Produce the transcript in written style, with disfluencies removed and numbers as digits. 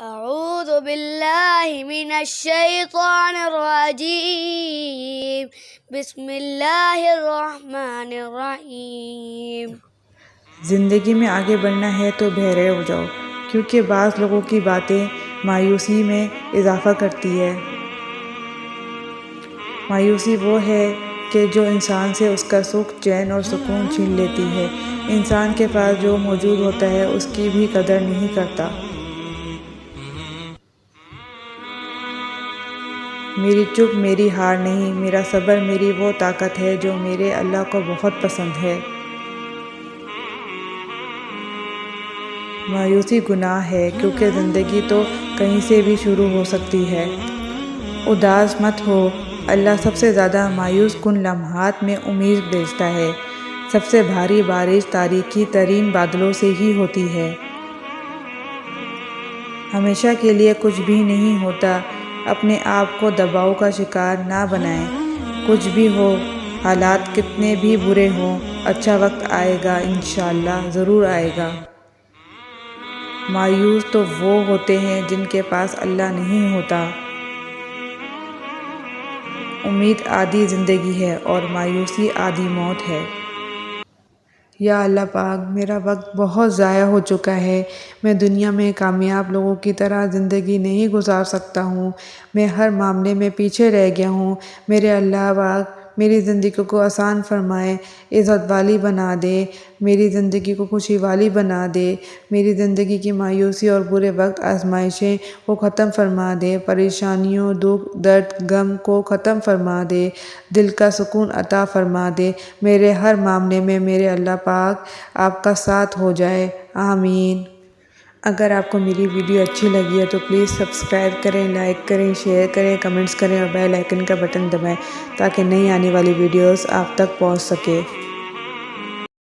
أعوذ بالله من الشيطان الرجيم بسم اللہ الرحمن الرحیم۔ زندگی میں آگے بڑھنا ہے تو بہرے ہو جاؤ، کیونکہ بعض لوگوں کی باتیں مایوسی میں اضافہ کرتی ہے۔ مایوسی وہ ہے کہ جو انسان سے اس کا سکھ، چین اور سکون چھین لیتی ہے۔ انسان کے پاس جو موجود ہوتا ہے اس کی بھی قدر نہیں کرتا۔ میری چپ میری ہار نہیں، میرا صبر میری وہ طاقت ہے جو میرے اللہ کو بہت پسند ہے۔ مایوسی گناہ ہے، کیونکہ زندگی تو کہیں سے بھی شروع ہو سکتی ہے۔ اداس مت ہو، اللہ سب سے زیادہ مایوس کن لمحات میں امید بھیجتا ہے۔ سب سے بھاری بارش تاریکی ترین بادلوں سے ہی ہوتی ہے۔ ہمیشہ کے لیے کچھ بھی نہیں ہوتا، اپنے آپ کو دباؤ کا شکار نہ بنائیں۔ کچھ بھی ہو، حالات کتنے بھی برے ہوں، اچھا وقت آئے گا، انشاءاللہ ضرور آئے گا۔ مایوس تو وہ ہوتے ہیں جن کے پاس اللہ نہیں ہوتا۔ امید آدھی زندگی ہے اور مایوسی آدھی موت ہے۔ یا اللہ پاک، میرا وقت بہت ضائع ہو چکا ہے۔ میں دنیا میں کامیاب لوگوں کی طرح زندگی نہیں گزار سکتا ہوں۔ میں ہر معاملے میں پیچھے رہ گیا ہوں۔ میرے اللہ پاک میری زندگی کو آسان فرمائے، عزت والی بنا دے، میری زندگی کو خوشی والی بنا دے، میری زندگی کی مایوسی اور برے وقت آزمائشیں کو ختم فرما دے، پریشانیوں، دکھ، درد، غم کو ختم فرما دے، دل کا سکون عطا فرما دے۔ میرے ہر معاملے میں میرے اللہ پاک آپ کا ساتھ ہو جائے، آمین۔ اگر آپ کو میری ویڈیو اچھی لگی ہے تو پلیز سبسکرائب کریں، لائک کریں، شیئر کریں، کمنٹس کریں اور بیل آئیکن کا بٹن دبائیں تاکہ نئی آنے والی ویڈیوز آپ تک پہنچ سکے۔